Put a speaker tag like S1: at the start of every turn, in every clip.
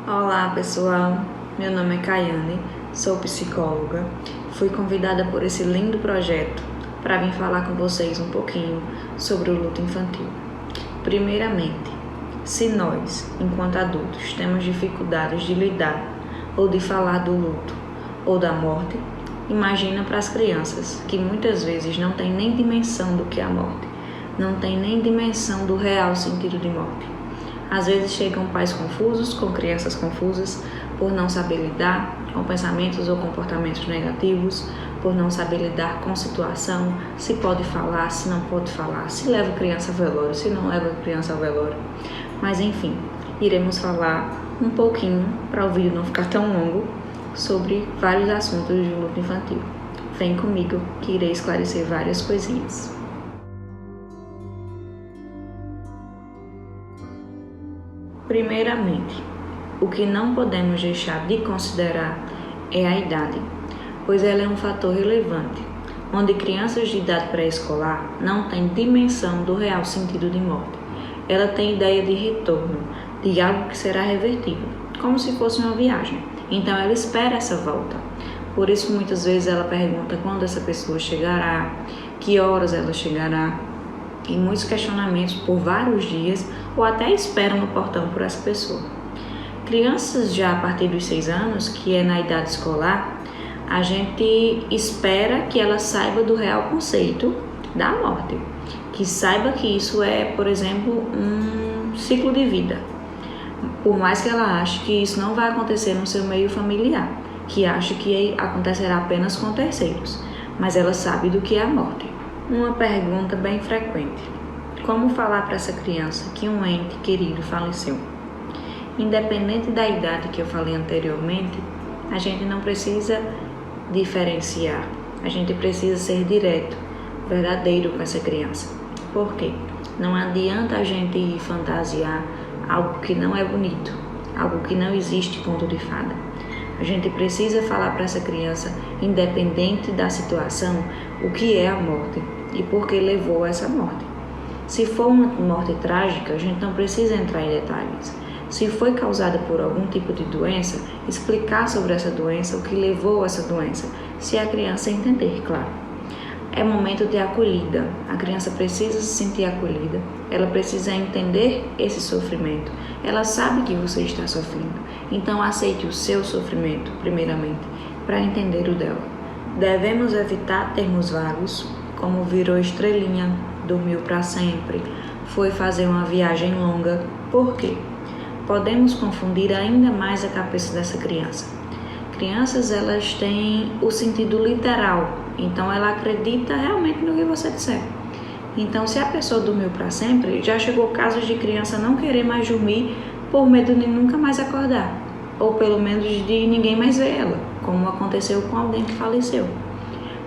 S1: Olá pessoal, meu nome é Caiane, sou psicóloga. Fui convidada por esse lindo projeto para vir falar com vocês um pouquinho sobre o luto infantil. Primeiramente, se nós, enquanto adultos, temos dificuldades de lidar ou de falar do luto ou da morte, imagina para as crianças, que muitas vezes não têm nem dimensão do que é a morte, não têm nem dimensão do real sentido de morte. Às vezes chegam pais confusos, com crianças confusas, por não saber lidar com pensamentos ou comportamentos negativos, por não saber lidar com situação, se pode falar, se não pode falar, se leva criança ao velório, se não leva criança ao velório. Mas enfim, iremos falar um pouquinho, para o vídeo não ficar tão longo, sobre vários assuntos de luto infantil. Vem comigo que irei esclarecer várias coisinhas. Primeiramente, o que não podemos deixar de considerar é a idade, pois ela é um fator relevante, onde crianças de idade pré-escolar não têm dimensão do real sentido de morte. Ela tem ideia de retorno, de algo que será revertido, como se fosse uma viagem. Então ela espera essa volta. Por isso muitas vezes ela pergunta quando essa pessoa chegará, que horas ela chegará, e muitos questionamentos por vários dias ou até esperam no portão por essa pessoa. Crianças já a partir dos 6 anos, que é na idade escolar, a gente espera que ela saiba do real conceito da morte, que saiba que isso é, por exemplo, um ciclo de vida, por mais que ela ache que isso não vai acontecer no seu meio familiar, que ache que acontecerá apenas com terceiros, mas ela sabe do que é a morte. Uma pergunta bem frequente: como falar para essa criança que um ente querido faleceu? Independente da idade que eu falei anteriormente, a gente não precisa diferenciar, a gente precisa ser direto, verdadeiro com essa criança. Por quê? Não adianta a gente fantasiar algo que não é bonito, algo que não existe, conto de fada. A gente precisa falar para essa criança, independente da situação, o que é a morte e por que levou a essa morte. Se for uma morte trágica, a gente não precisa entrar em detalhes. Se foi causada por algum tipo de doença, explicar sobre essa doença, o que levou a essa doença, se a criança entender, claro. É momento de acolhida. A criança precisa se sentir acolhida, ela precisa entender esse sofrimento. Ela sabe que você está sofrendo, então aceite o seu sofrimento, primeiramente, para entender o dela. Devemos evitar termos vagos, como virou estrelinha, dormiu para sempre, foi fazer uma viagem longa. Por quê? Podemos confundir ainda mais a cabeça dessa criança. Crianças, elas têm o sentido literal, então ela acredita realmente no que você disser. Então, se a pessoa dormiu para sempre, já chegou casos de criança não querer mais dormir por medo de nunca mais acordar, ou pelo menos de ninguém mais ver ela, como aconteceu com alguém que faleceu.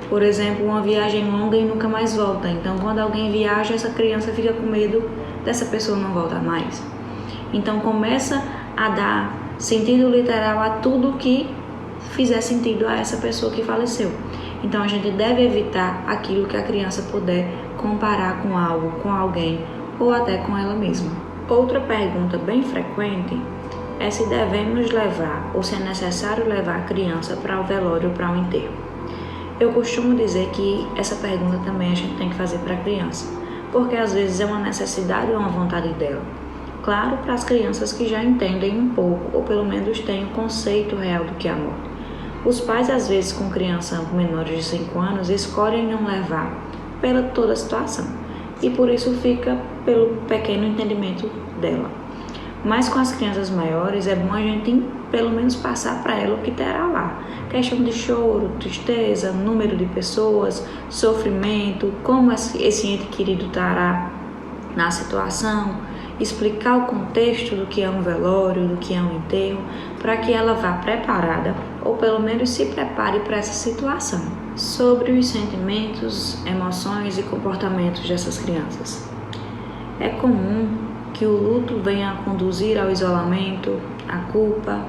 S1: Por exemplo, uma viagem longa e nunca mais volta. Então, quando alguém viaja, essa criança fica com medo dessa pessoa não voltar mais. Então, começa a dar sentido literal a tudo que fizer sentido a essa pessoa que faleceu. Então, a gente deve evitar aquilo que a criança puder comparar com algo, com alguém ou até com ela mesma. Outra pergunta bem frequente é se devemos levar ou se é necessário levar a criança para o velório ou para o enterro. Eu costumo dizer que essa pergunta também a gente tem que fazer para a criança, porque às vezes é uma necessidade ou uma vontade dela. Claro, para as crianças que já entendem um pouco, ou pelo menos têm o conceito real do que é a morte. Os pais, às vezes, com criança menores de 5 anos, escolhem não levar pela toda a situação, e por isso fica pelo pequeno entendimento dela. Mas com as crianças maiores, é bom a gente pelo menos passar para ela o que terá lá. Questão de choro, tristeza, número de pessoas, sofrimento, como esse ente querido estará na situação, explicar o contexto do que é um velório, do que é um enterro, para que ela vá preparada, ou pelo menos se prepare para essa situação. Sobre os sentimentos, emoções e comportamentos dessas crianças. É comum que o luto venha a conduzir ao isolamento, à culpa,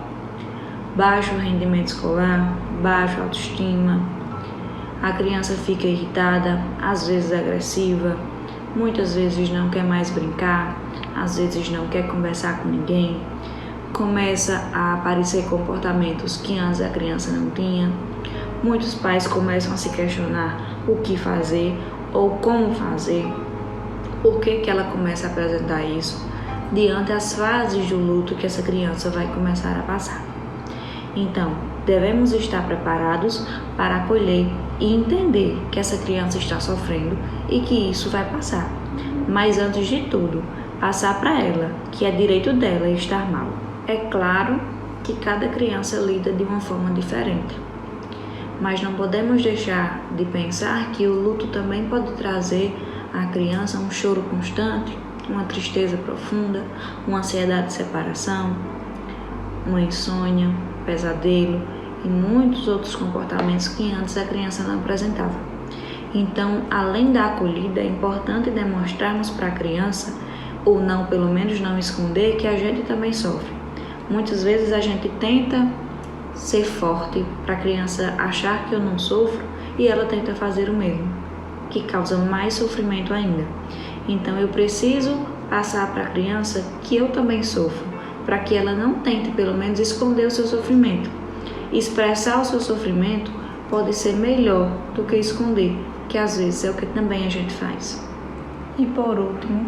S1: baixo rendimento escolar, baixa autoestima. A criança fica irritada, às vezes agressiva, muitas vezes não quer mais brincar, às vezes não quer conversar com ninguém, começa a aparecer comportamentos que antes a criança não tinha. Muitos pais começam a se questionar o que fazer ou como fazer. Por que ela começa a apresentar isso diante das fases do luto que essa criança vai começar a passar? Então, devemos estar preparados para acolher e entender que essa criança está sofrendo e que isso vai passar. Mas antes de tudo, passar para ela que é direito dela estar mal. É claro que cada criança lida de uma forma diferente, mas não podemos deixar de pensar que o luto também pode trazer à criança um choro constante, uma tristeza profunda, uma ansiedade de separação, uma insônia, pesadelo e muitos outros comportamentos que antes a criança não apresentava. Então, além da acolhida, é importante demonstrarmos para a criança, ou não, pelo menos não esconder, que a gente também sofre. Muitas vezes a gente tenta ser forte para a criança achar que eu não sofro e ela tenta fazer o mesmo, que causa mais sofrimento ainda. Então eu preciso passar para a criança que eu também sofro, para que ela não tente pelo menos esconder o seu sofrimento. Expressar o seu sofrimento pode ser melhor do que esconder, que às vezes é o que também a gente faz. E por último,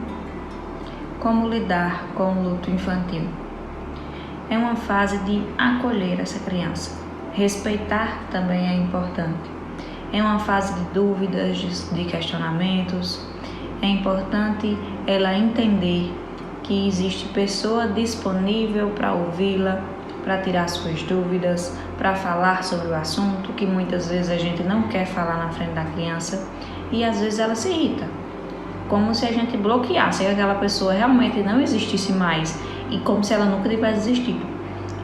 S1: como lidar com o luto infantil? É uma fase de acolher essa criança. Respeitar também é importante. É uma fase de dúvidas, de questionamentos. É importante ela entender que existe pessoa disponível para ouvi-la, para tirar suas dúvidas, para falar sobre o assunto, que muitas vezes a gente não quer falar na frente da criança e às vezes ela se irrita. Como se a gente bloqueasse, que aquela pessoa realmente não existisse mais e como se ela nunca tivesse existido.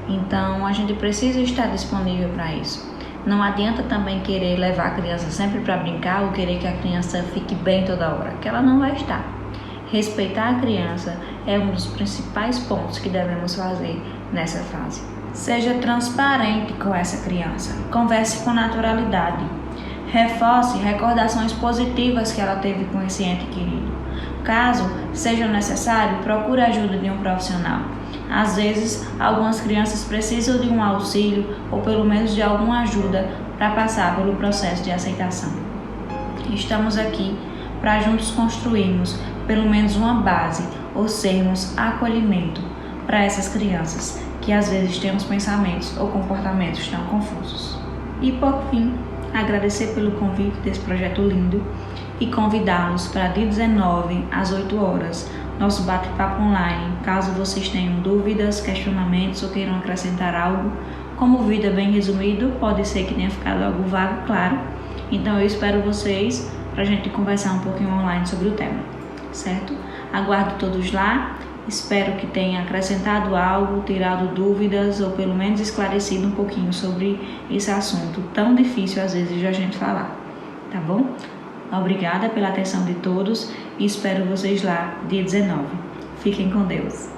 S1: Então, a gente precisa estar disponível para isso. Não adianta também querer levar a criança sempre para brincar ou querer que a criança fique bem toda hora, que ela não vai estar. Respeitar a criança é um dos principais pontos que devemos fazer nessa fase. Seja transparente com essa criança, converse com naturalidade. Reforce recordações positivas que ela teve com esse ente querido. Caso seja necessário, procure a ajuda de um profissional. Às vezes, algumas crianças precisam de um auxílio ou pelo menos de alguma ajuda para passar pelo processo de aceitação. Estamos aqui para juntos construirmos pelo menos uma base ou sermos acolhimento para essas crianças que às vezes têm os pensamentos ou comportamentos tão confusos. E por fim, agradecer pelo convite desse projeto lindo e convidá-los para dia 19 às 8 horas, nosso bate-papo online, caso vocês tenham dúvidas, questionamentos ou queiram acrescentar algo. Como o vídeo é bem resumido, pode ser que tenha ficado algo vago, claro. Então eu espero vocês para a gente conversar um pouquinho online sobre o tema, certo? Aguardo todos lá, espero que tenha acrescentado algo, tirado dúvidas ou pelo menos esclarecido um pouquinho sobre esse assunto tão difícil às vezes de a gente falar, tá bom? Obrigada pela atenção de todos e espero vocês lá dia 19. Fiquem com Deus.